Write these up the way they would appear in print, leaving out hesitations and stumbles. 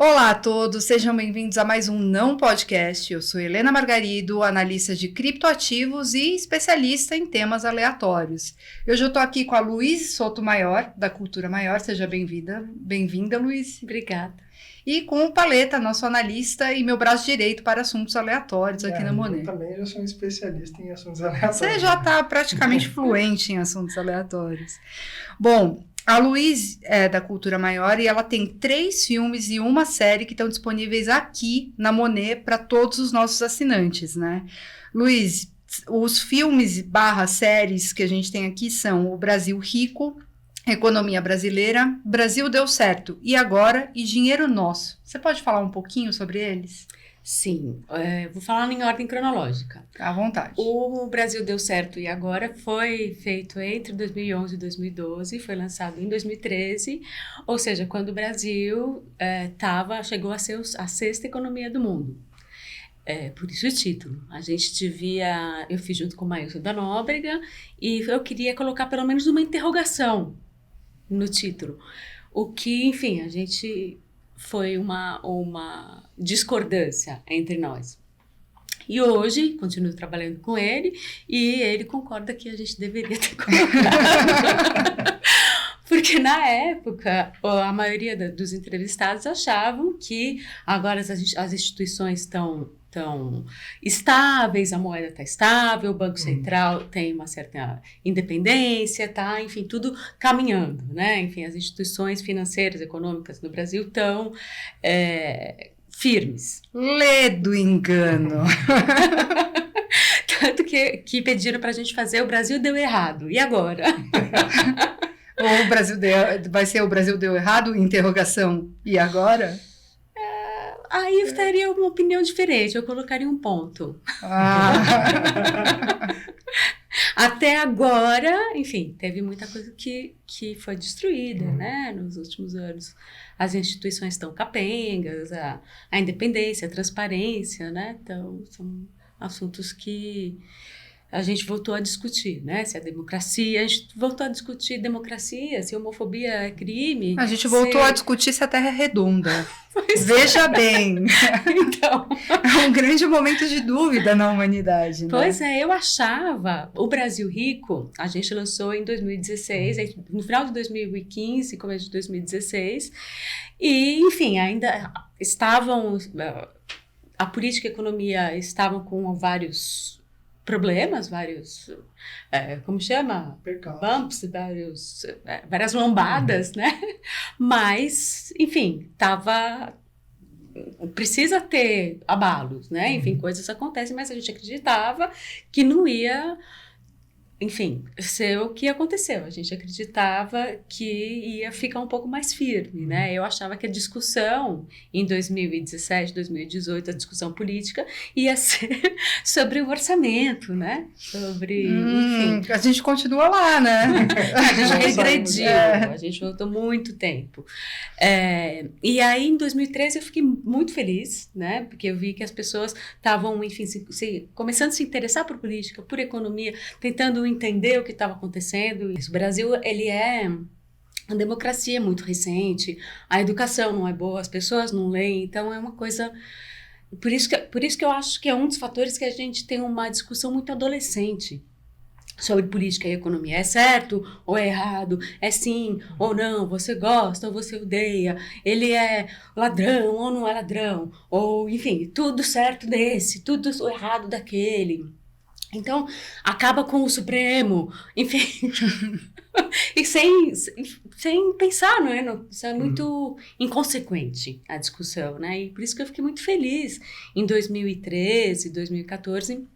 Olá a todos, sejam bem-vindos a mais um Não Podcast. Eu sou Helena Margarido, analista de criptoativos e especialista em temas aleatórios. Hoje eu estou aqui com a Luiz Sotomayor, da Cultura Maior. Seja bem-vinda, Luiz. Obrigada. E com o Paleta, nosso analista e meu braço direito para assuntos aleatórios aqui na Monet. Eu também já sou um especialista em assuntos aleatórios. Você já está praticamente fluente em assuntos aleatórios. Bom, a Luiz é da Cultura Maior e ela tem 3 filmes e uma série que estão disponíveis aqui na Monet para todos os nossos assinantes, né? Luiz, os filmes / séries que a gente tem aqui são O Brasil Rico, Economia Brasileira, Brasil Deu Certo, E Agora e Dinheiro Nosso. Você pode falar um pouquinho sobre eles? Sim, vou falar em ordem cronológica. À vontade. O Brasil Deu Certo e Agora foi feito entre 2011 e 2012, foi lançado em 2013, ou seja, quando o Brasil chegou a ser a 6ª economia do mundo. Por isso o título. Eu fiz junto com o Mailson da Nóbrega e eu queria colocar pelo menos uma interrogação no título. O que, enfim, a gente... foi uma discordância entre nós. E hoje, continuo trabalhando com ele, e ele concorda que a gente deveria ter colocado. Porque na época, a maioria dos entrevistados achavam que agora as instituições estão estáveis, a moeda está estável, o Banco Central tem uma certa independência, tá? Enfim, tudo caminhando, né? Enfim, as instituições financeiras, econômicas no Brasil estão firmes. Ledo engano! Tanto que pediram para a gente fazer O Brasil Deu Errado. E agora? Ou vai ser O Brasil Deu Errado? Interrogação. E agora? Aí eu teria uma opinião diferente, eu colocaria um ponto. Até agora, enfim, teve muita coisa que foi destruída, né, nos últimos anos. As instituições estão capengas, a independência, a transparência, né, então são assuntos que a gente voltou a discutir, né? Se a gente voltou a discutir democracia, se homofobia é crime. A gente voltou a discutir se a Terra é redonda. Veja bem. Então. É um grande momento de dúvida na humanidade, né? Pois é, eu achava. O Brasil Rico, a gente lançou em 2016, no final de 2015, começo de 2016. E, enfim, ainda estavam... A política e a economia estavam com vários... problemas, vários, como chama? Bumps, várias lombadas, né? Mas, enfim, precisa ter abalos, né? Enfim, coisas acontecem, mas a gente acreditava que não ia, enfim, ser o que aconteceu. A gente acreditava que ia ficar um pouco mais firme, né? Eu achava que a discussão em 2017, 2018, a discussão política ia ser sobre o orçamento, né? Enfim. A gente continua lá, né? A gente regrediu, a gente voltou muito tempo. E aí, em 2013, eu fiquei muito feliz, né? Porque eu vi que as pessoas estavam, enfim, começando a se interessar por política, por economia, tentando entender o que estava acontecendo. O Brasil, a democracia é muito recente, a educação não é boa, as pessoas não leem, então é uma coisa... Por isso que eu acho que é um dos fatores que a gente tem uma discussão muito adolescente sobre política e economia. É certo ou é errado? É sim ou não? Você gosta ou você odeia? Ele é ladrão ou não é ladrão? Ou, enfim, tudo certo desse, tudo errado daquele. Então, acaba com o Supremo, enfim, e sem pensar, não é? Isso é muito inconsequente, a discussão, né? E por isso que eu fiquei muito feliz em 2013, 2014,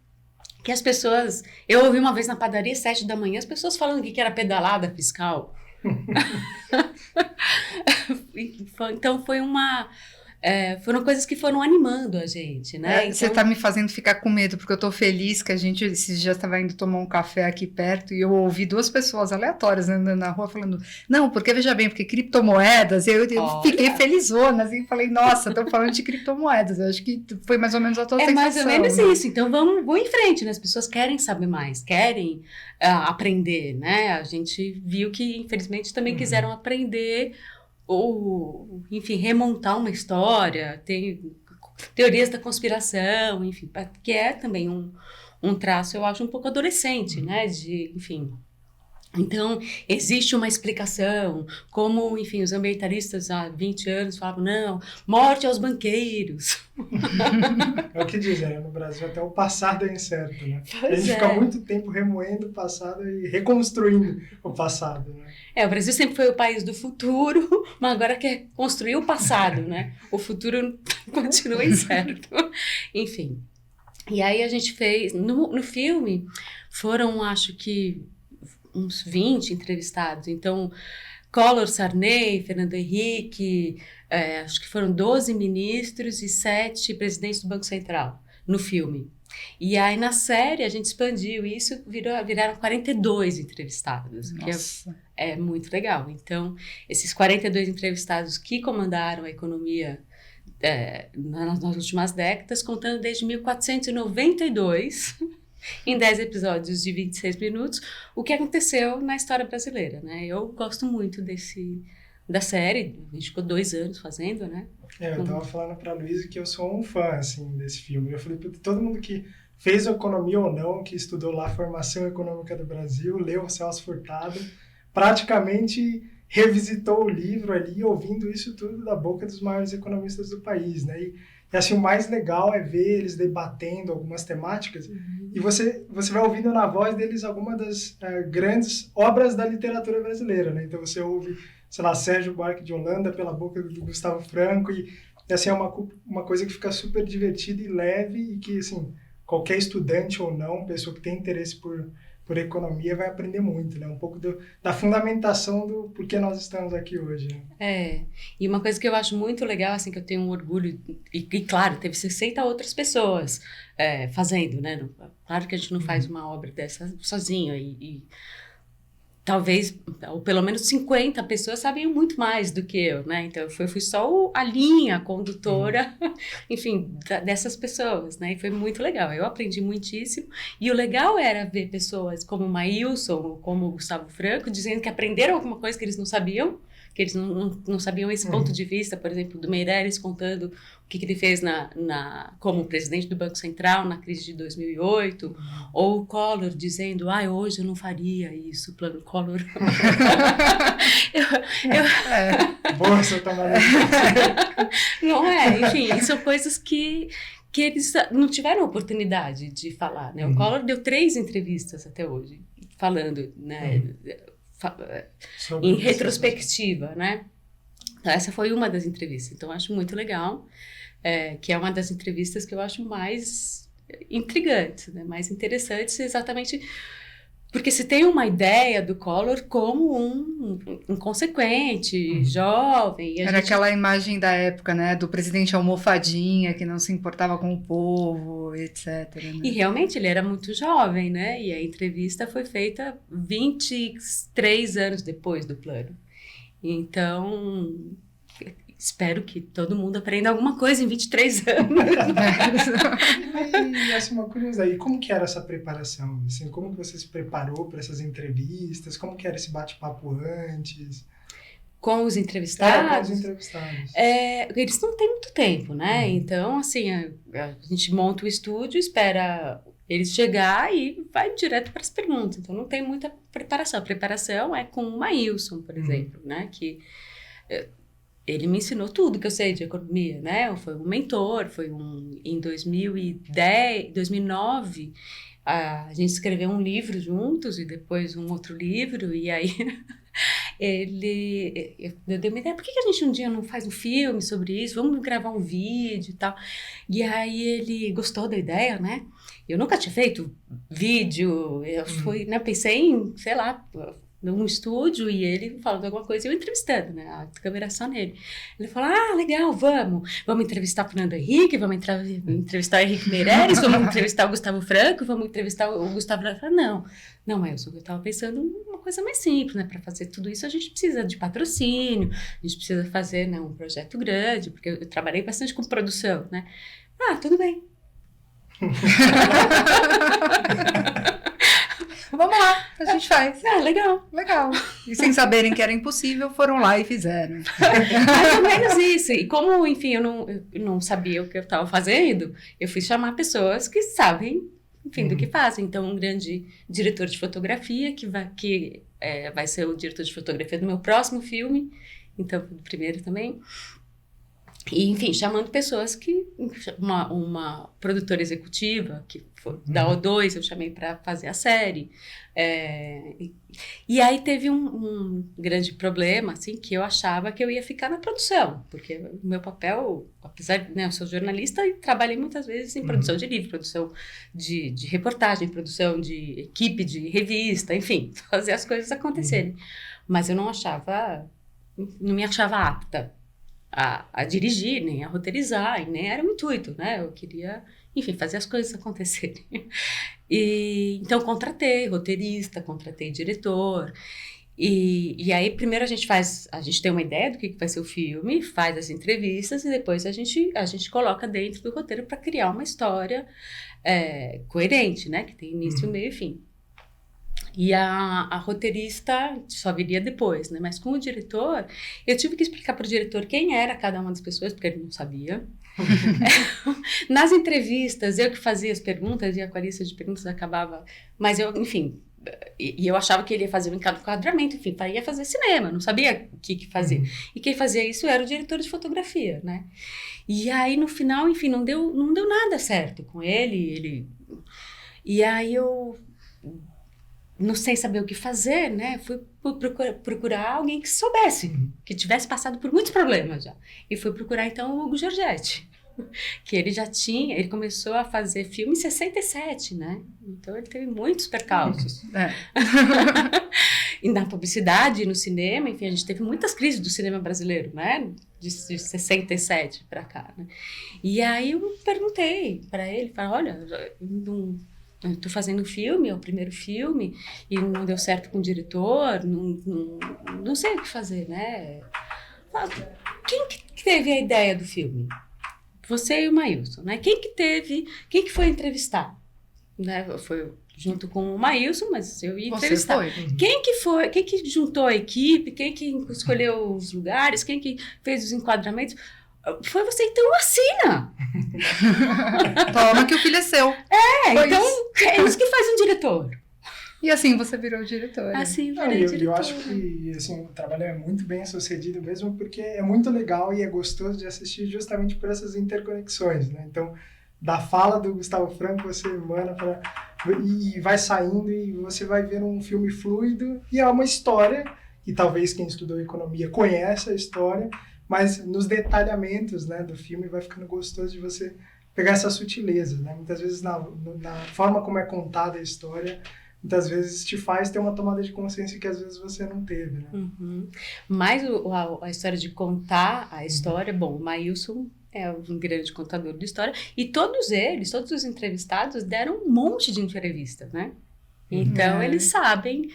que as pessoas... Eu ouvi uma vez na padaria, 7 da manhã, as pessoas falando que era pedalada fiscal. Então, foi uma... foram coisas que foram animando a gente, né? Você tá me fazendo ficar com medo, porque eu tô feliz que a gente esses dias estava indo tomar um café aqui perto e eu ouvi duas pessoas aleatórias andando na rua falando, não, porque veja bem, porque criptomoedas, eu fiquei felizona, assim, falei, nossa, estão falando de criptomoedas, eu acho que foi mais ou menos a tua sensação. É mais ou menos isso, então vamos em frente, né? As pessoas querem saber mais, querem aprender, né? A gente viu que, infelizmente, também quiseram aprender ou, enfim, remontar uma história, tem teorias da conspiração, enfim, que é também um traço, eu acho, um pouco adolescente, né, enfim. Então, existe uma explicação, como, enfim, os ambientalistas há 20 anos falavam, não, morte aos banqueiros. É o que dizem, né? No Brasil até o passado é incerto, né? Pois a gente fica muito tempo remoendo o passado e reconstruindo o passado, né? O Brasil sempre foi o país do futuro, mas agora quer construir o passado, né? O futuro continua incerto. Enfim. E aí a gente fez, no filme, foram, acho que, uns 20 entrevistados. Então, Collor, Sarney, Fernando Henrique, acho que foram 12 ministros e 7 presidentes do Banco Central no filme. E aí, na série, a gente expandiu isso, viraram 42 entrevistados, Nossa. que é muito legal. Então, esses 42 entrevistados que comandaram a economia nas últimas décadas, contando desde 1492... em 10 episódios de 26 minutos, o que aconteceu na história brasileira, né? Eu gosto muito da série, a gente ficou 2 anos fazendo, né? Eu tava falando pra Luísa que eu sou um fã, assim, desse filme. Eu falei pra todo mundo que fez economia ou não, que estudou lá a formação econômica do Brasil, leu o Celso Furtado, praticamente revisitou o livro ali, ouvindo isso tudo da boca dos maiores economistas do país, né? E assim, o mais legal é ver eles debatendo algumas temáticas e você vai ouvindo na voz deles algumas das grandes obras da literatura brasileira, né? Então você ouve, sei lá, Sérgio Buarque de Holanda pela boca do Gustavo Franco e assim, é uma coisa que fica super divertida e leve e que, assim, qualquer estudante ou não, pessoa que tem interesse por economia vai aprender muito, né? Um pouco da fundamentação do porquê nós estamos aqui hoje. Né? E uma coisa que eu acho muito legal, assim, que eu tenho um orgulho, e claro, teve 60 outras pessoas fazendo, né? Claro que a gente não faz uma obra dessa sozinho, e talvez, ou pelo menos 50 pessoas sabiam muito mais do que eu, né? Então, eu fui só a linha condutora, enfim, dessas pessoas, né? E foi muito legal. Eu aprendi muitíssimo. E o legal era ver pessoas como o Maílson, ou como o Gustavo Franco, dizendo que aprenderam alguma coisa que eles não sabiam, que eles não sabiam esse ponto de vista, por exemplo, do Meirelles contando o que ele fez como presidente do Banco Central na crise de 2008, ou o Collor dizendo, hoje eu não faria isso, plano Collor. Boa essa tomada. Não é? Enfim, são coisas que eles não tiveram oportunidade de falar, né? O Collor deu 3 entrevistas até hoje, falando, né? Em retrospectiva, né? Essa foi uma das entrevistas, então eu acho muito legal, que é uma das entrevistas que eu acho mais intrigantes, né? Mais interessantes, exatamente porque se tem uma ideia do Collor como um inconsequente, jovem. Era aquela imagem da época, né? Do presidente almofadinha, que não se importava com o povo, etc. Né? E realmente ele era muito jovem, né? E a entrevista foi feita 23 anos depois do plano. Então, espero que todo mundo aprenda alguma coisa em 23 anos. E assim, uma curiosidade, como que era essa preparação? Assim, como que você se preparou para essas entrevistas? Como que era esse bate-papo antes? Com os entrevistados? Com os entrevistados. Eles não têm muito tempo, né? Então, assim, a gente monta o estúdio, espera eles chegar e vai direto para as perguntas. Então, não tem muita preparação. A preparação é com o Maílson, por exemplo, né? Que ele me ensinou tudo que eu sei de economia, né? Foi um mentor, em 2009, a gente escreveu um livro juntos e depois um outro livro, e aí eu dei uma ideia, por que a gente um dia não faz um filme sobre isso? Vamos gravar um vídeo e tal. E aí ele gostou da ideia, né? Eu nunca tinha feito vídeo, eu pensei em, sei lá, num estúdio e ele falando alguma coisa e eu entrevistando, né? A câmera só nele. Ele falou, legal, vamos entrevistar o Fernando Henrique, vamos entrevistar o Henrique Meireles, vamos entrevistar o Gustavo Franco, vamos entrevistar o Gustavo... Eu falei, não, mas eu estava pensando numa coisa mais simples, né? Para fazer tudo isso a gente precisa de patrocínio, a gente precisa fazer, né, um projeto grande, porque eu trabalhei bastante com produção, né? Tudo bem. Vamos lá, a gente faz. Legal. E sem saberem que era impossível, foram lá e fizeram. Mais ou menos isso. E como, enfim, eu não sabia o que eu estava fazendo, eu fui chamar pessoas que sabem, enfim, do que fazem. Então, um grande diretor de fotografia, que vai ser o diretor de fotografia do meu próximo filme, então, do primeiro também. E, enfim, chamando pessoas que... Uma produtora executiva, que foi da O2, eu chamei para fazer a série. E aí teve um grande problema, assim, que eu achava que eu ia ficar na produção. Porque o meu papel, apesar de, né, eu sou jornalista e trabalhei muitas vezes em produção de livro, produção de reportagem, produção de equipe, de revista, enfim, fazer as coisas acontecerem. Mas eu não me achava apta a dirigir, nem a roteirizar, e nem era o intuito, né? Eu queria, enfim, fazer as coisas acontecerem. Então, contratei roteirista, contratei diretor. E aí, primeiro a gente tem uma ideia do que vai ser o filme, faz as entrevistas e depois a gente coloca dentro do roteiro para criar uma história coerente, né? Que tem início, meio e fim. E a roteirista só viria depois, né? Mas com o diretor, eu tive que explicar para o diretor quem era cada uma das pessoas, porque ele não sabia. Nas entrevistas, eu que fazia as perguntas e a lista de perguntas acabava... Mas eu, enfim... E eu achava que ele ia fazer um enquadramento, enfim, ia fazer cinema, não sabia o que fazer. E quem fazia isso era o diretor de fotografia, né? E aí, no final, enfim, não deu nada certo com ele. E aí eu... não sei saber o que fazer, né? Fui procurar alguém que soubesse, que tivesse passado por muitos problemas já. E fui procurar, então, o Hugo Giorgetti, que ele começou a fazer filme em 67, né? Então, ele teve muitos percalços. E na publicidade, no cinema, enfim, a gente teve muitas crises do cinema brasileiro, né? De 67 para cá, né? E aí eu perguntei para ele, olha, eu estou fazendo filme, é o primeiro filme, e não deu certo com o diretor, não sei o que fazer, né? Quem que teve a ideia do filme? Você e o Maílson, né? Quem que foi entrevistar? Né? Foi junto com o Maílson, mas eu ia entrevistar. Você foi? Quem que foi? Quem que juntou a equipe? Quem que escolheu os lugares? Quem que fez os enquadramentos? Foi você, então assina! Toma que o filho é seu. Então é isso que faz um diretor. E assim você virou diretora. Assim eu virei diretora. Eu acho que assim, o trabalho é muito bem sucedido mesmo, porque é muito legal e é gostoso de assistir justamente por essas interconexões, né? Então, da fala do Gustavo Franco, você emana e vai saindo e você vai ver um filme fluido e é uma história, e talvez quem estudou economia conheça a história, mas nos detalhamentos, né, do filme vai ficando gostoso de você pegar essas sutilezas, né? Muitas vezes na forma como é contada a história, muitas vezes te faz ter uma tomada de consciência que às vezes você não teve, né? Mas a história de contar a história, bom, o Maílson é um grande contador de história, e todos os entrevistados deram um monte de entrevistas, né? Então, eles sabem...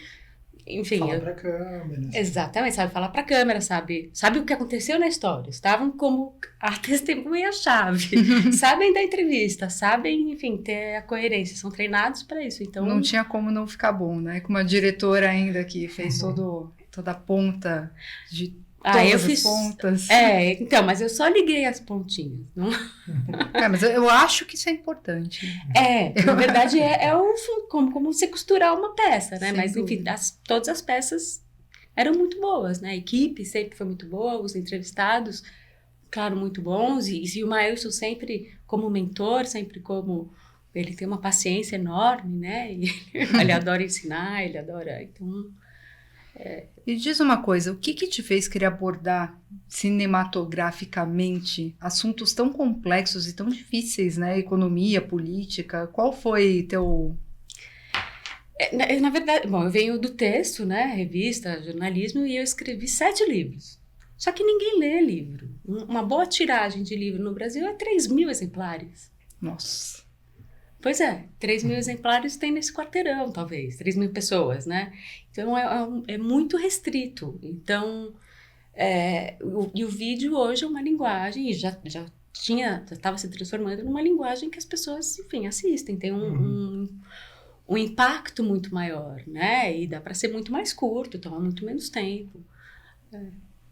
Enfim, falar pra câmera. Exatamente, sabe falar pra câmera, sabe o que aconteceu na história, estavam como a testemunha-chave, sabem da entrevista, sabem, enfim, ter a coerência, são treinados para isso, então... Não tinha como não ficar bom, né? Com uma diretora ainda que fez toda a ponta de todas as pontas. Então, mas eu só liguei as pontinhas, não... mas eu acho que isso é importante. Na verdade, como você costurar uma peça, né? Sem mas, enfim, dúvida. todas as peças eram muito boas, né? A equipe sempre foi muito boa, os entrevistados, claro, muito bons. E o Maílson sempre como mentor, sempre como... Ele tem uma paciência enorme, né? E ele adora ensinar, ele adora... Então... E diz uma coisa, o que te fez querer abordar cinematograficamente assuntos tão complexos e tão difíceis, né? Economia, política, qual foi teu Na verdade, bom, eu venho do texto, né, revista, jornalismo, e eu escrevi 7 livros. Só que ninguém lê livro. Uma boa tiragem de livro no Brasil é 3.000 exemplares. Nossa. Pois é, 3.000 exemplares tem nesse quarteirão, talvez, 3.000 pessoas, né? Então, é muito restrito. Então, o vídeo hoje é uma linguagem, e já estava se transformando numa linguagem que as pessoas, enfim, assistem. Tem um impacto muito maior, né? E dá para ser muito mais curto, toma muito menos tempo.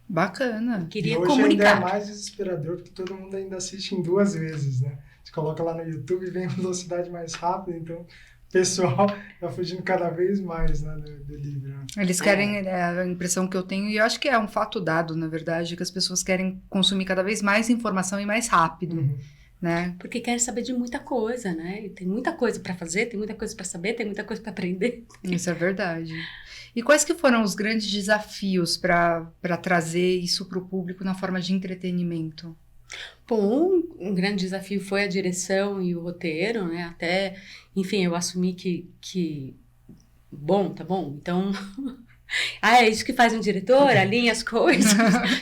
Bacana. Queria e hoje comunicar. ainda é mais desesperador, porque todo mundo ainda assiste em 2 vezes, né? Você coloca lá no YouTube e vem em velocidade mais rápida, então o pessoal tá fugindo cada vez mais, né, do livro. Né? Eles querem, a impressão que eu tenho, e eu acho que é um fato dado, na verdade, que as pessoas querem consumir cada vez mais informação e mais rápido, né? Porque querem saber de muita coisa, né? E tem muita coisa para fazer, tem muita coisa para saber, tem muita coisa para aprender. Isso é verdade. E quais que foram os grandes desafios para trazer isso para o público na forma de entretenimento? Bom, um grande desafio foi a direção e o roteiro, né? Até, enfim, eu assumi que bom, tá bom, então... é isso que faz um diretor, alinha as coisas,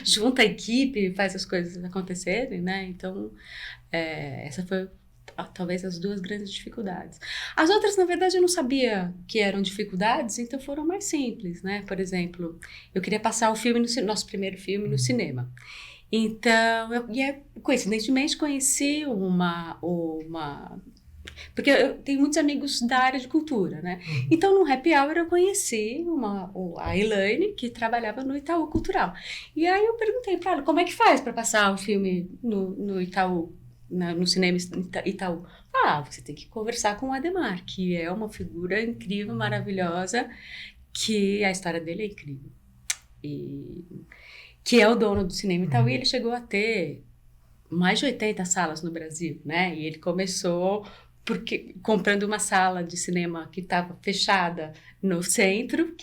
junta a equipe, faz as coisas acontecerem, né? Então, essa foi talvez as 2 grandes dificuldades. As outras, na verdade, eu não sabia que eram dificuldades, então foram mais simples, né? Por exemplo, eu queria passar o filme, nosso primeiro filme, no cinema. Então, coincidentemente conheci uma porque eu tenho muitos amigos da área de cultura, né? Então, no Happy Hour eu conheci a Elaine, que trabalhava no Itaú Cultural. E aí eu perguntei para ela, como é que faz para passar o filme no Itaú, no cinema Itaú? Você tem que conversar com o Adhemar, que é uma figura incrível, maravilhosa, que a história dele é incrível. Que é o dono do cinema Itaú, e ele chegou a ter mais de 80 salas no Brasil, né? E ele começou comprando uma sala de cinema que estava fechada no centro,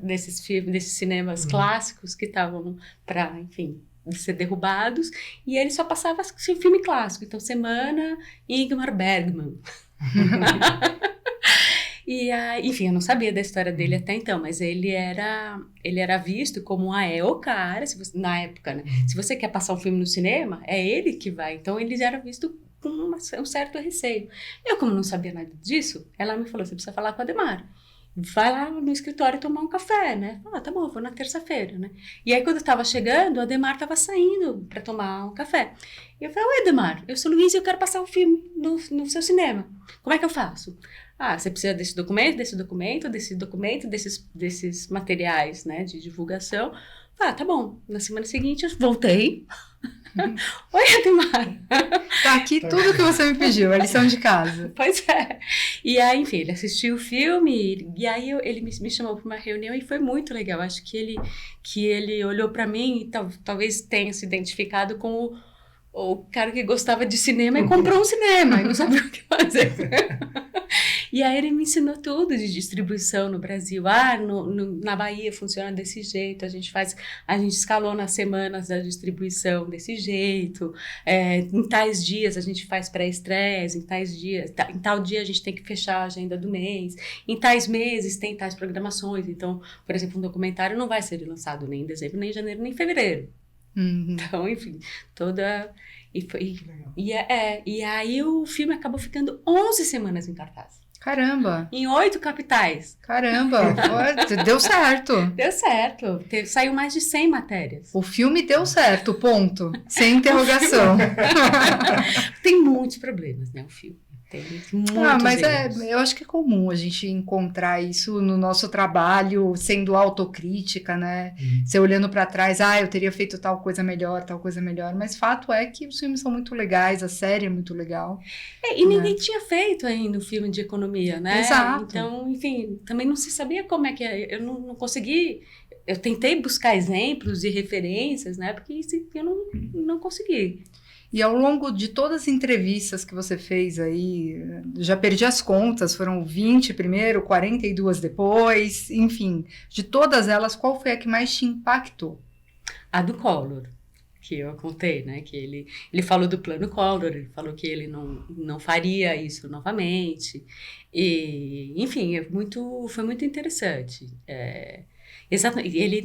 desses cinemas clássicos que estavam para, enfim, ser derrubados, e ele só passava filme clássico. Então, Semana, Ingmar Bergman. E, enfim, eu não sabia da história dele até então, mas ele era visto como o cara, na época, né? Se você quer passar um filme no cinema, é ele que vai. Então, ele era visto com um certo receio. Eu, como não sabia nada disso, ela me falou, você precisa falar com o Adhemar. Vai lá no escritório tomar um café, né? Tá bom, vou na terça-feira, né? E aí, quando eu tava chegando, o Adhemar tava saindo para tomar um café. E eu falei, oi, Adhemar, eu sou Luísa e eu quero passar um filme no seu cinema. Como é que eu faço? Você precisa desse documento, desses materiais, né, de divulgação. Tá bom. Na semana seguinte, eu voltei. Oi, Adhemar. Tá aqui tudo que você me pediu, a lição de casa. Pois é. E aí, enfim, ele assistiu o filme, e aí ele me chamou para uma reunião e foi muito legal. Acho que ele olhou para mim e talvez tenha se identificado com o cara que gostava de cinema e comprou um cinema e não sabia o que fazer. E aí ele me ensinou tudo de distribuição no Brasil. Na Bahia funciona desse jeito, a gente escalona as semanas da distribuição desse jeito, em tais dias a gente faz pré-estreias, em tal dia a gente tem que fechar a agenda do mês, em tais meses tem tais programações. Então, por exemplo, um documentário não vai ser lançado nem em dezembro, nem em janeiro, nem em fevereiro. Então, enfim, e aí o filme acabou ficando 11 semanas em cartaz. Caramba! Em 8 capitais. Caramba! Deu certo. Deu certo. Saiu mais de 100 matérias. O filme deu certo, ponto. Sem interrogação. Tem muitos problemas, né, o filme. Tem muitos mas erros. eu acho que é comum a gente encontrar isso no nosso trabalho, sendo autocrítica, né? Você olhando para trás, eu teria feito tal coisa melhor, mas fato é que os filmes são muito legais, a série é muito legal. E ninguém tinha feito ainda um filme de economia, né? Exato. Então, enfim, também não se sabia como é que é. Eu não consegui... Eu tentei buscar exemplos e referências, né? Porque eu não consegui. E ao longo de todas as entrevistas que você fez aí, já perdi as contas, foram 20 primeiro, 42 depois, enfim, de todas elas, qual foi a que mais te impactou? A do Collor. que eu contei, né? Que ele falou do plano Collor, ele falou que ele não faria isso novamente. E, enfim, foi muito interessante. Exato, ele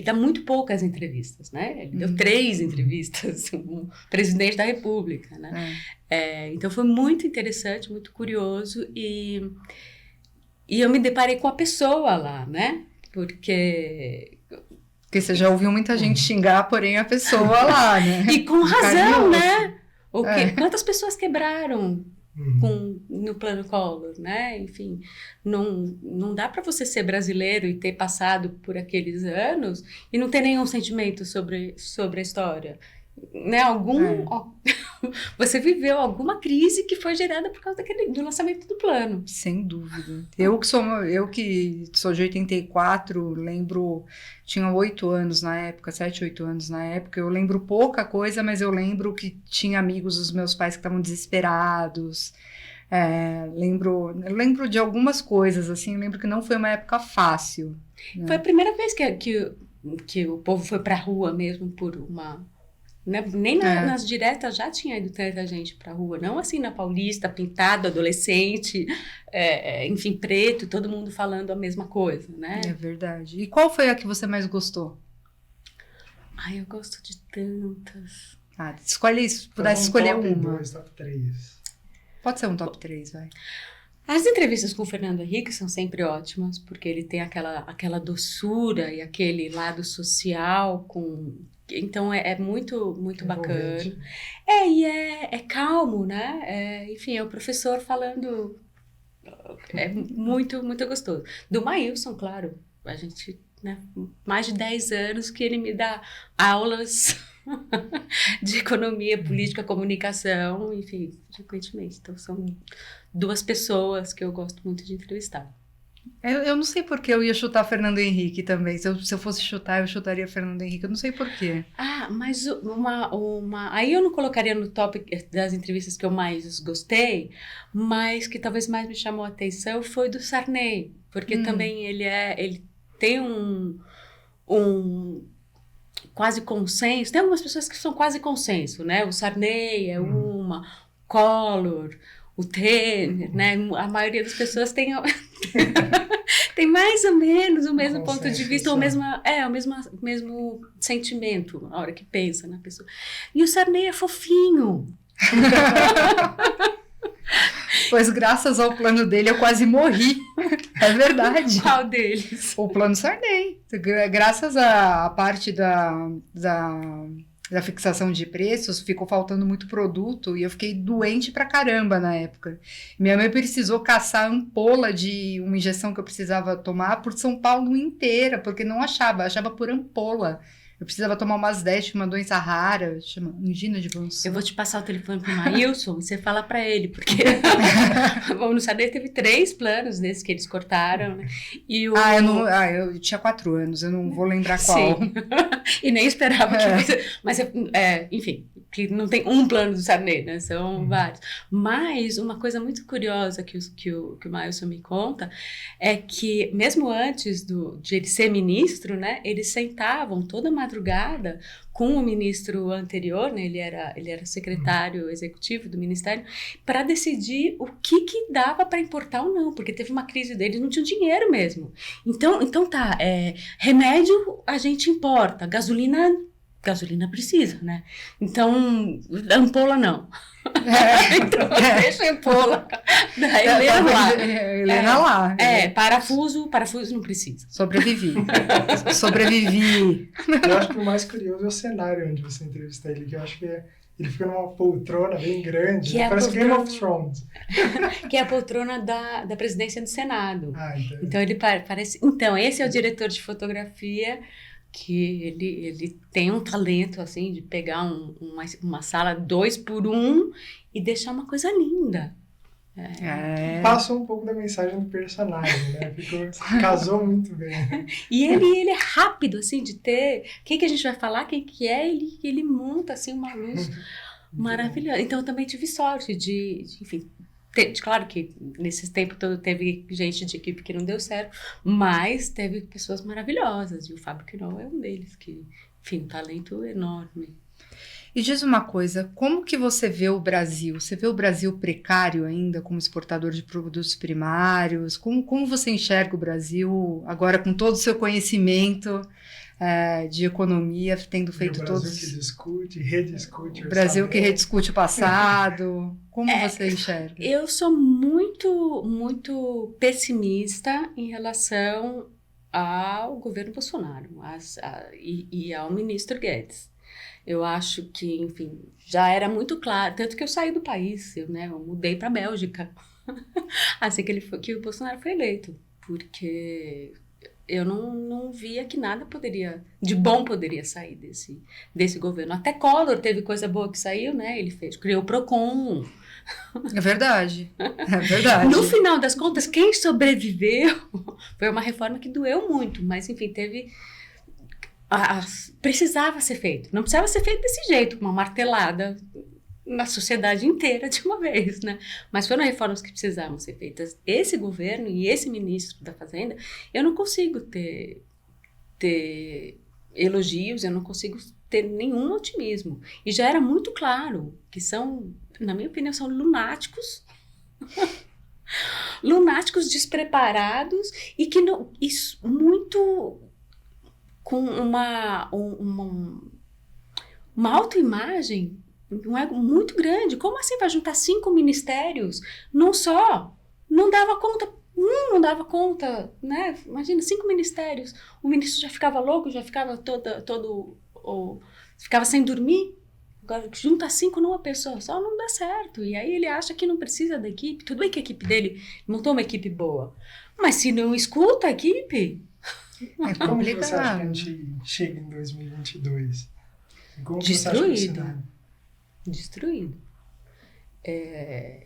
dá muito poucas entrevistas, né? Ele deu 3 entrevistas, um presidente da República, né? Então foi muito interessante, muito curioso, e eu me deparei com a pessoa lá, né? Porque você já ouviu muita gente xingar, porém a pessoa lá, né? E com razão, né? Quantas pessoas quebraram no plano Collor, né? Enfim, não dá para você ser brasileiro e ter passado por aqueles anos e não ter nenhum sentimento sobre a história, né? Você viveu alguma crise que foi gerada por causa do lançamento do plano. Sem dúvida. Eu que sou de 84, lembro, tinha 8 anos na época, 7, 8 anos na época, eu lembro pouca coisa, mas eu lembro que tinha amigos dos meus pais que estavam desesperados. Lembro de algumas coisas, assim, lembro que não foi uma época fácil. Né? Foi a primeira vez que o povo foi pra rua mesmo por uma... Né? Nem nas diretas já tinha ido tanta gente pra rua, não assim na Paulista, pintado, adolescente, enfim, preto, todo mundo falando a mesma coisa, né? É verdade. E qual foi a que você mais gostou? Ai, eu gosto de tantas. Escolhe isso, se pudesse escolher top uma. 2, top 3. Pode ser um top 3, vai. As entrevistas com o Fernando Henrique são sempre ótimas, porque ele tem aquela doçura e aquele lado social Então, é muito, muito bacana. E é calmo, né? Enfim, é o professor falando... É muito, muito gostoso. Do Maílson, claro. A gente, né? Mais de 10 anos que ele me dá aulas de economia, política, comunicação, enfim, frequentemente. Então, são 2 pessoas que eu gosto muito de entrevistar. Eu não sei por que eu ia chutar Fernando Henrique também. Se eu fosse chutar, eu chutaria Fernando Henrique. Eu não sei por quê. Mas aí eu não colocaria no top das entrevistas que eu mais gostei, mas que talvez mais me chamou a atenção foi do Sarney, porque também ele tem um quase consenso. Tem algumas pessoas que são quase consenso, né? O Sarney é uma, Collor, o Temer, né? A maioria das pessoas tem mais ou menos o mesmo ponto de vista, o mesmo sentimento na hora que pensa na pessoa. E o Sarney é fofinho. Pois graças ao plano dele eu quase morri. É verdade. Qual deles? O plano Sarney. Graças à parte da fixação de preços, ficou faltando muito produto e eu fiquei doente pra caramba na época. Minha mãe precisou caçar a ampola de uma injeção que eu precisava tomar por São Paulo inteira, porque não achava por ampola. Eu precisava tomar umas 10, tinha uma doença rara, chama angina de Vanson. Eu vou te passar o telefone pro Maílson e você fala pra ele, porque no Sarney teve 3 planos desses que eles cortaram, né? E eu tinha 4 anos, eu não vou lembrar qual. Sim. E nem esperava que você... Mas, enfim, que não tem um plano do Sarney, né? São vários. Mas uma coisa muito curiosa que o Maílson me conta é que, mesmo antes de ele ser ministro, né? Eles sentavam toda madrugada com o ministro anterior, né? Ele era secretário executivo do ministério, para decidir o que dava para importar ou não, porque teve uma crise deles, não tinha dinheiro mesmo. Então tá, remédio a gente importa, gasolina precisa, né? Então, ampola não. Então, deixa a ampola. Daí Helena lá. Parafuso não precisa. Sobrevivi. Eu acho que o mais curioso é o cenário onde você entrevista ele, que eu acho que ele fica numa poltrona bem grande, parece Game of Thrones. Que é a poltrona da presidência do Senado. Então. Então, ele parece... Então, esse é o diretor de fotografia, que ele tem um talento, assim, de pegar uma sala 2x1 e deixar uma coisa linda. Passou um pouco da mensagem do personagem, né? Casou muito bem. E ele é rápido, assim, de ter... O que a gente vai falar, quem que é, ele monta, assim, uma luz maravilhosa. Então, eu também tive sorte enfim... Claro que nesse tempo todo teve gente de equipe que não deu certo, mas teve pessoas maravilhosas, e o Fábio Quinol é um deles, que enfim, um talento enorme. E diz uma coisa, como que você vê o Brasil? Você vê o Brasil precário ainda como exportador de produtos primários? Como você enxerga o Brasil agora com todo o seu conhecimento de economia, tendo feito todos... O Brasil que discute, rediscute. O Brasil que rediscute o passado. Como você enxerga? Eu sou muito, muito pessimista em relação ao governo Bolsonaro e ao ministro Guedes. Eu acho que, enfim, já era muito claro, tanto que eu saí do país, eu mudei para a Bélgica, assim que o Bolsonaro foi eleito, porque eu não via que nada de bom poderia sair desse governo. Até Collor teve coisa boa que saiu, né? Ele criou o Procon. É verdade, é verdade. No final das contas, quem sobreviveu foi uma reforma que doeu muito, mas, enfim, precisava ser feito. Não precisava ser feito desse jeito, com uma martelada na sociedade inteira de uma vez, né? Mas foram reformas que precisavam ser feitas. Esse governo e esse ministro da Fazenda, eu não consigo ter elogios, eu não consigo ter nenhum otimismo. E já era muito claro que são, na minha opinião, são lunáticos. Lunáticos despreparados e que não, isso, muito com uma autoimagem, um ego muito grande. Como assim vai juntar 5 ministérios num só? Não dava conta, né? Imagina, 5 ministérios. O ministro já ficava louco, já ficava ficava sem dormir. Agora, junta 5 numa pessoa só, não dá certo. E aí ele acha que não precisa da equipe. Tudo bem que a equipe dele montou uma equipe boa. Mas se não escuta a equipe... É complicado. Como você acha que a gente chega em 2022? Como Destruído.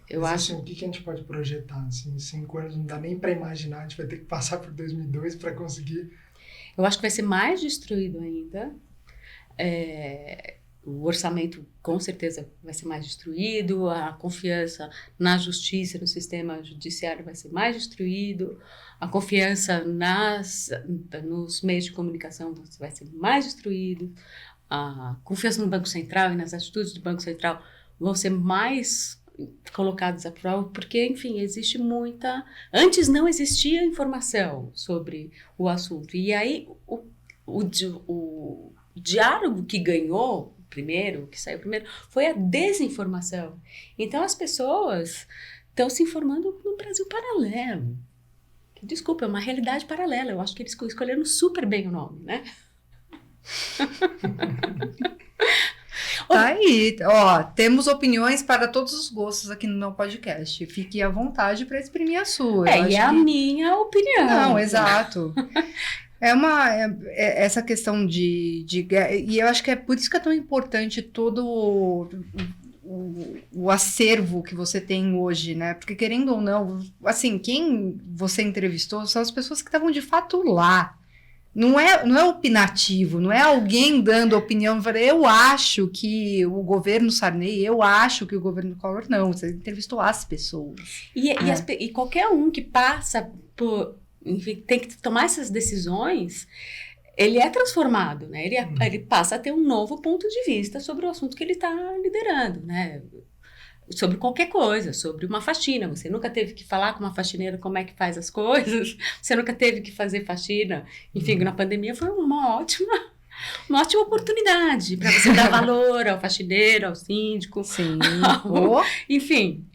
Eu Mas, acho... assim, o que a gente pode projetar? Assim, 5 anos não dá nem para imaginar, a gente vai ter que passar por 2002 para conseguir... Eu acho que vai ser mais destruído ainda. O orçamento, com certeza, vai ser mais destruído. A confiança na justiça, no sistema judiciário vai ser mais destruído. A confiança nos meios de comunicação vai ser mais destruído. A confiança no Banco Central e nas atitudes do Banco Central vão ser mais colocadas à prova, porque, enfim, existe muita... Antes não existia informação sobre o assunto. E aí, o diálogo que ganhou primeiro, que saiu primeiro, foi a desinformação. Então, as pessoas estão se informando no Brasil paralelo. Desculpa, é uma realidade paralela. Eu acho que eles escolheram super bem o nome, né? Tá aí, ó, temos opiniões para todos os gostos aqui no meu podcast. Fique à vontade para exprimir a sua. E é a minha opinião. Não, exato. Essa questão de e eu acho que é por isso que é tão importante todo o acervo que você tem hoje, né? Porque querendo ou não, assim, quem você entrevistou são as pessoas que estavam de fato lá. Não é opinativo, não é alguém dando opinião. Eu acho que o governo Sarney, eu acho que o governo Collor, não. Você entrevistou as pessoas. E qualquer um que passa por... Enfim, tem que tomar essas decisões, ele é transformado, né? Ele passa a ter um novo ponto de vista sobre o assunto que ele está liderando, né? Sobre qualquer coisa, sobre uma faxina. Você nunca teve que falar com uma faxineira como é que faz as coisas, você nunca teve que fazer faxina. Enfim, na pandemia foi uma ótima oportunidade para você dar valor ao faxineiro, ao síndico. Sim. Enfim.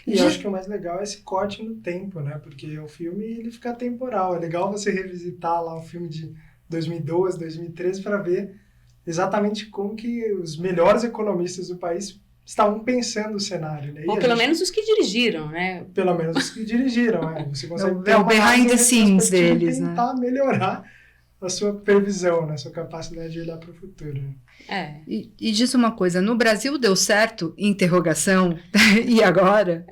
E eu acho que o mais legal é esse corte no tempo, né? Porque o filme, ele fica temporal. É legal você revisitar lá um filme de 2012, 2013 para ver exatamente como que os melhores economistas do país estavam pensando o cenário, né? Ou pelo menos os que dirigiram, né? Pelo menos os que dirigiram, né? Você consegue ter o behind the scenes deles, né? Tentar melhorar a sua previsão, né? A sua capacidade de olhar para o futuro. E diz uma coisa, no Brasil deu certo? Interrogação. E agora?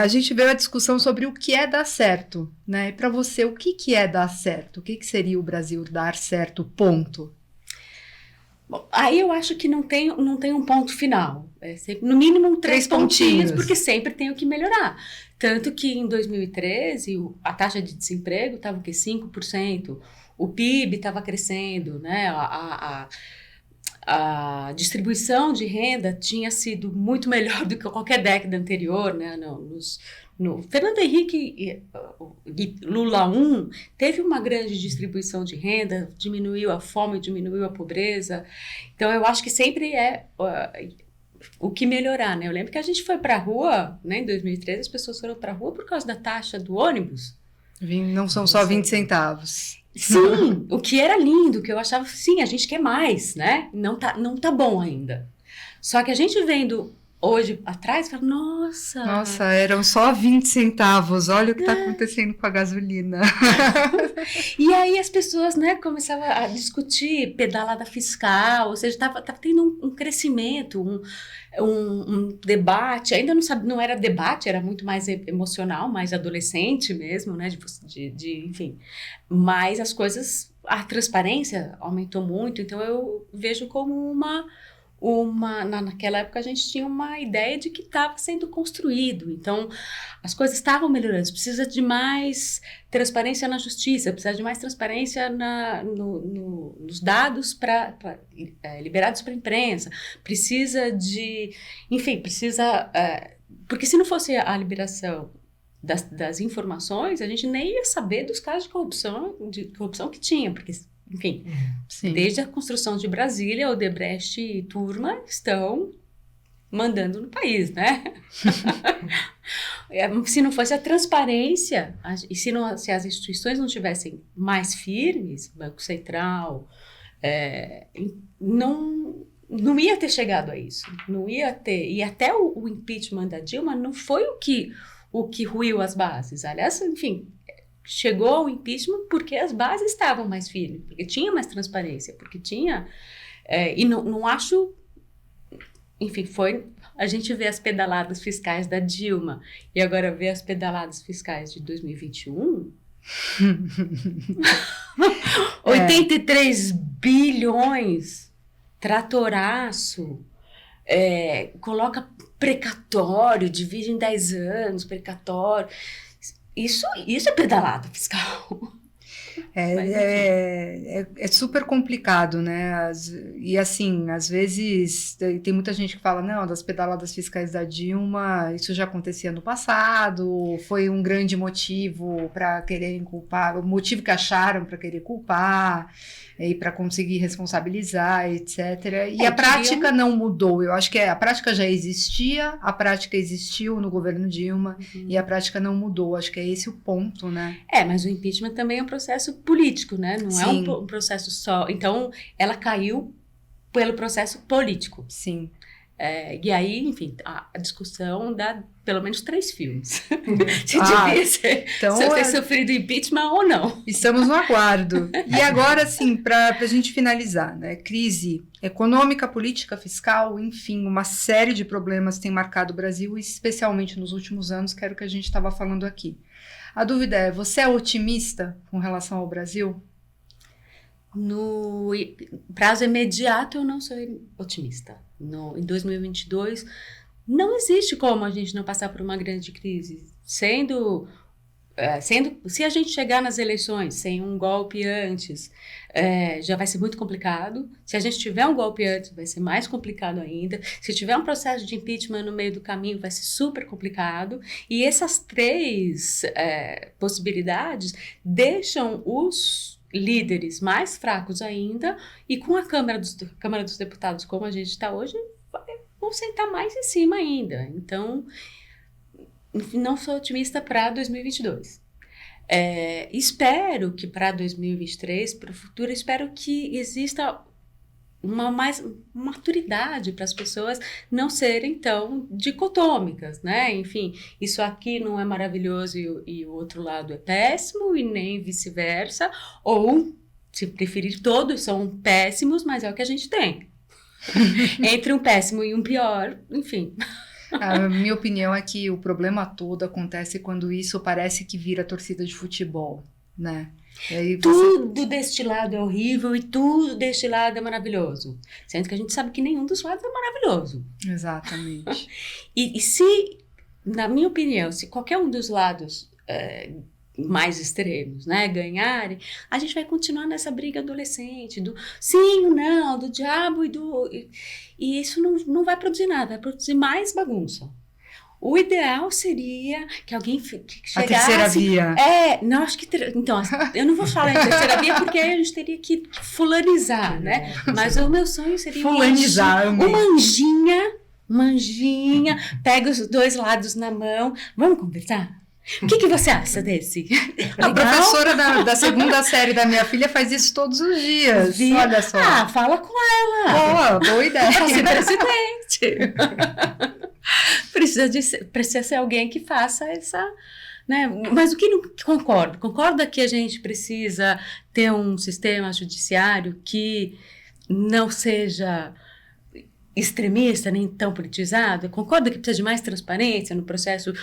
A gente veio a discussão sobre o que é dar certo, né? E para você, o que é dar certo? O que seria o Brasil dar certo, ponto? Bom, aí eu acho que não tem um ponto final. É sempre, no mínimo 3 pontinhos, porque sempre tem o que melhorar. Tanto que em 2013 a taxa de desemprego estava o quê? 5%. o PIB estava crescendo, né? A distribuição de renda tinha sido muito melhor do que qualquer década anterior, né? No Fernando Henrique e Lula I teve uma grande distribuição de renda, diminuiu a fome, diminuiu a pobreza. Então, eu acho que sempre o que melhorar, né? Eu lembro que a gente foi para a rua, né? Em 2013, as pessoas foram para a rua por causa da taxa do ônibus. Não são só 20 centavos. Sim, o que era lindo, que eu achava, sim, a gente quer mais, né? Não tá bom ainda. Só que a gente vendo hoje atrás, fala, nossa, eram só 20 centavos, olha o que está acontecendo com a gasolina. E aí as pessoas, né, começavam a discutir pedalada fiscal, ou seja, estava tendo um crescimento, um debate, ainda não era debate, era muito mais emocional, mais adolescente mesmo, né, enfim, mas as coisas, a transparência aumentou muito, então eu vejo como naquela época a gente tinha uma ideia de que estava sendo construído, então as coisas estavam melhorando, precisa de mais transparência na justiça, precisa de mais transparência nos dados liberados para a imprensa, porque se não fosse a liberação das informações, a gente nem ia saber dos casos de corrupção que tinha, porque enfim, sim, desde a construção de Brasília, Odebrecht e turma estão mandando no país, né? Se não fosse a transparência, e se as instituições não tivessem mais firmes, Banco Central, não ia ter chegado a isso. Não ia ter. E até o impeachment da Dilma não foi o que ruiu as bases. Aliás, enfim, chegou ao impeachment porque as bases estavam mais firmes, porque tinha mais transparência, porque tinha... e não acho... Enfim, a gente vê as pedaladas fiscais da Dilma e agora vê as pedaladas fiscais de 2021... 83 bilhões, tratoraço, coloca precatório, divide em 10 anos, precatório... Isso é pedalada fiscal. É super complicado, né? E assim, às vezes tem muita gente que fala, não, das pedaladas fiscais da Dilma, isso já acontecia no passado, foi um grande motivo para quererem culpar, o motivo que acharam para querer culpar, e para conseguir responsabilizar, etc. E a prática não mudou. Eu acho que a prática já existia, a prática existiu no governo Dilma, e a prática não mudou. Acho que é esse o ponto, né? Mas o impeachment também é um processo político, né? Não Sim. É um processo só... Então, ela caiu pelo processo político. Sim. E aí, enfim, a discussão dá pelo menos 3 filmes. Se devia ter sofrido impeachment ou não. Estamos no aguardo. E agora, assim, para a gente finalizar, né? Crise econômica, política, fiscal, enfim, uma série de problemas tem marcado o Brasil, especialmente nos últimos anos, que era o que a gente estava falando aqui. A dúvida é, você é otimista com relação ao Brasil? No prazo imediato, eu não sou otimista. Em 2022, não existe como a gente não passar por uma grande crise. Se a gente chegar nas eleições sem um golpe antes, já vai ser muito complicado. Se a gente tiver um golpe antes, vai ser mais complicado ainda. Se tiver um processo de impeachment no meio do caminho, vai ser super complicado. E essas 3 possibilidades deixam os líderes mais fracos ainda, e com a Câmara dos Deputados, como a gente está hoje, vão sentar mais em cima ainda. Então, não sou otimista para 2022. Espero que para 2023, para o futuro, espero que exista mais maturidade para as pessoas não serem tão dicotômicas, né? Enfim, isso aqui não é maravilhoso e o outro lado é péssimo, e nem vice-versa, ou, se preferir, todos são péssimos, mas é o que a gente tem. Entre um péssimo e um pior, enfim. A minha opinião é que o problema todo acontece quando isso parece que vira torcida de futebol, né? Tudo deste lado é horrível e tudo deste lado é maravilhoso. Sendo que a gente sabe que nenhum dos lados é maravilhoso. Exatamente. E se, na minha opinião, se qualquer um dos lados mais extremos, né, ganharem, a gente vai continuar nessa briga adolescente, do sim ou não, do diabo e isso não vai produzir nada, vai produzir mais bagunça. O ideal seria que alguém que chegasse... A terceira via. Não, acho que... Então, eu não vou falar em terceira via porque aí a gente teria que fulanizar, né? Mas o meu sonho seria... Fulanizar. Uma anjinha, pega os dois lados na mão. Vamos conversar? O que você acha desse? A professora da segunda série da minha filha faz isso todos os dias. Olha só. Fala com ela. Boa ideia. Ser presidente. Precisa ser alguém que faça essa... Né? Mas o que não concordo? Concorda que a gente precisa ter um sistema judiciário que não seja extremista, nem tão politizado? Concorda que precisa de mais transparência no processo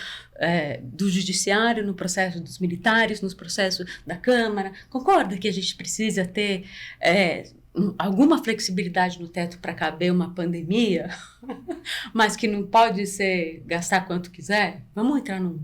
do judiciário, no processo dos militares, no processo da Câmara? Concorda que a gente precisa ter alguma flexibilidade no teto para caber uma pandemia, mas que não pode ser gastar quanto quiser? Vamos entrar num...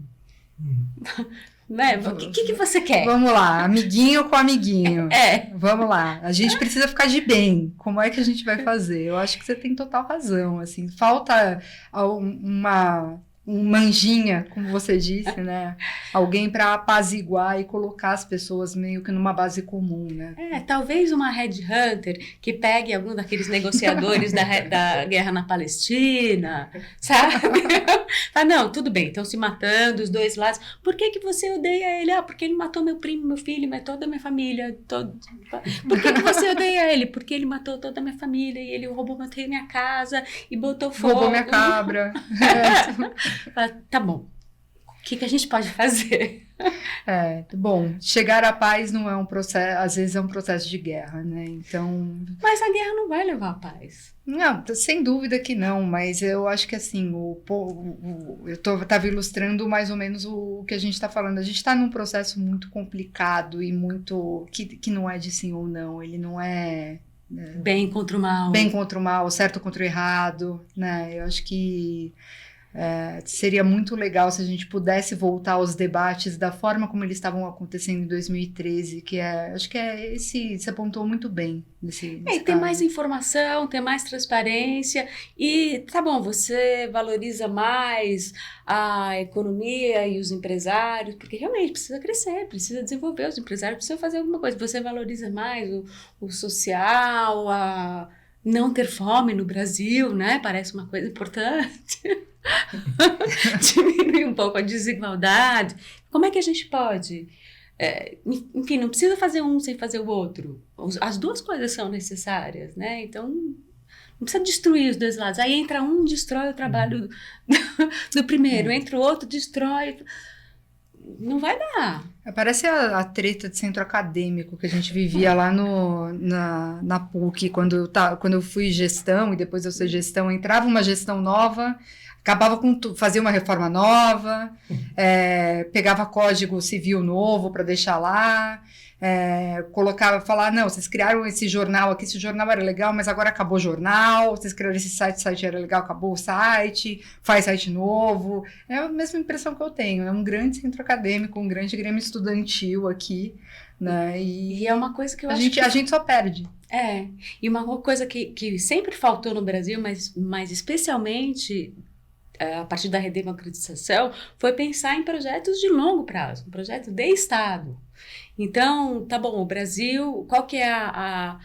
Né? O que você quer? Vamos lá, amiguinho com amiguinho. Vamos lá, a gente precisa ficar de bem. Como é que a gente vai fazer? Eu acho que você tem total razão. Assim, falta uma manjinha, como você disse, né? Alguém para apaziguar e colocar as pessoas meio que numa base comum, né? Talvez uma headhunter que pegue algum daqueles negociadores da guerra na Palestina, sabe? Não, tudo bem, estão se matando os dois lados. Por que você odeia ele? Porque ele matou meu primo, meu filho, matou toda a minha família. Por que você odeia ele? Porque ele matou toda a minha família e ele roubou minha casa e botou fogo. Roubou minha cabra. Tá bom. O que a gente pode fazer? Bom, chegar à paz não é um processo, às vezes é um processo de guerra, né? Então... Mas a guerra não vai levar à paz. Não, sem dúvida que não, mas eu acho que assim, eu estava ilustrando mais ou menos o que a gente está falando. A gente está num processo muito complicado e muito... que não é de sim ou não, ele não é... Bem contra o mal. Bem contra o mal, certo contra o errado, né? Eu acho que... seria muito legal se a gente pudesse voltar aos debates da forma como eles estavam acontecendo em 2013, acho que esse, você apontou muito bem nesse ter mais informação, ter mais transparência e, tá bom, você valoriza mais a economia e os empresários, porque realmente precisa crescer, precisa desenvolver os empresários, precisa fazer alguma coisa, você valoriza mais o social, a não ter fome no Brasil, né? Parece uma coisa importante. Diminuir um pouco a desigualdade. Como é que a gente pode? Enfim, não precisa fazer um sem fazer o outro. As duas coisas são necessárias, né? Então, não precisa destruir os dois lados. Aí entra um, destrói o trabalho do primeiro. Entra o outro, destrói... Não vai dar. Parece a treta de centro acadêmico que a gente vivia lá na PUC, quando eu fui gestão e depois eu ser gestão, entrava uma gestão nova, acabava com fazia uma reforma nova, pegava código civil novo para deixar lá, falar, não, vocês criaram esse jornal aqui, esse jornal era legal, mas agora acabou o jornal, vocês criaram esse site, o site era legal, acabou o site, faz site novo. É a mesma impressão que eu tenho, é um grande centro acadêmico, um grande grêmio estudantil aqui, né? E é uma coisa que eu acho a gente só perde. E uma coisa que sempre faltou no Brasil, mas especialmente... a partir da redemocratização, foi pensar em projetos de longo prazo, um projeto de Estado. Então, tá bom, o Brasil, qual que é a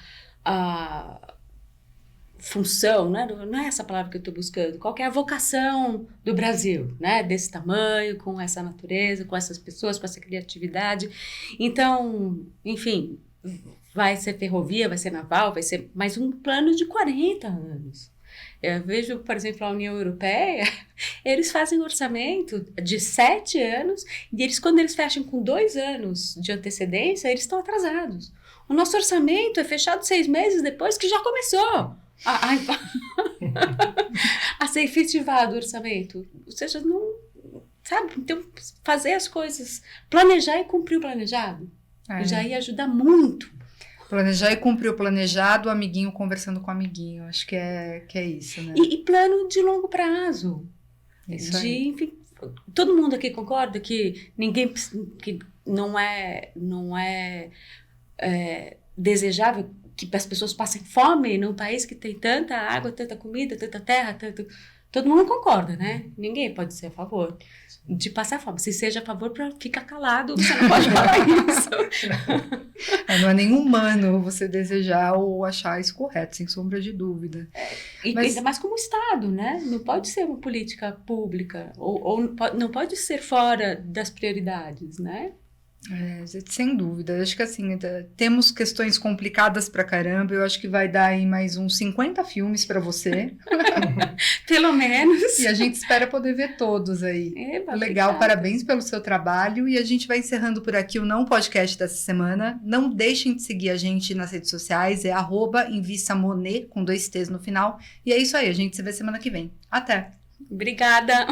função, né? Não é essa palavra que eu estou buscando, qual que é a vocação do Brasil, né? Desse tamanho, com essa natureza, com essas pessoas, com essa criatividade. Então, enfim, vai ser ferrovia, vai ser naval, vai ser mais um plano de 40 anos. Eu vejo, por exemplo, a União Europeia, eles fazem orçamento de 7 anos e quando eles fecham com 2 anos de antecedência, eles estão atrasados. O nosso orçamento é fechado 6 meses depois que já começou a ser efetivado o orçamento. Ou seja, não, sabe? Então, fazer as coisas, planejar e cumprir o planejado, já ia ajudar muito. Planejar e cumprir o planejado, o amiguinho conversando com o amiguinho. Acho que é isso, né? E plano de longo prazo. Isso aí. Enfim, todo mundo aqui concorda que não é desejável que as pessoas passem fome num país que tem tanta água, tanta comida, tanta terra, todo mundo concorda, né? Ninguém pode ser a favor de passar fome. Se seja a favor, fica calado, você não pode falar isso. Não é nem humano você desejar ou achar isso correto, sem sombra de dúvida. Ainda mais como Estado, né? Não pode ser uma política pública, ou não pode ser fora das prioridades, né? Sem dúvida. Acho que assim, temos questões complicadas pra caramba. Eu acho que vai dar aí mais uns 50 filmes pra você. Pelo menos. E a gente espera poder ver todos aí. Legal, obrigada. Parabéns pelo seu trabalho. E a gente vai encerrando por aqui o Não Podcast dessa semana. Não deixem de seguir a gente nas redes sociais. É @InvistaMonet, com 2 T's no final. E é isso aí, a gente se vê semana que vem. Até! Obrigada!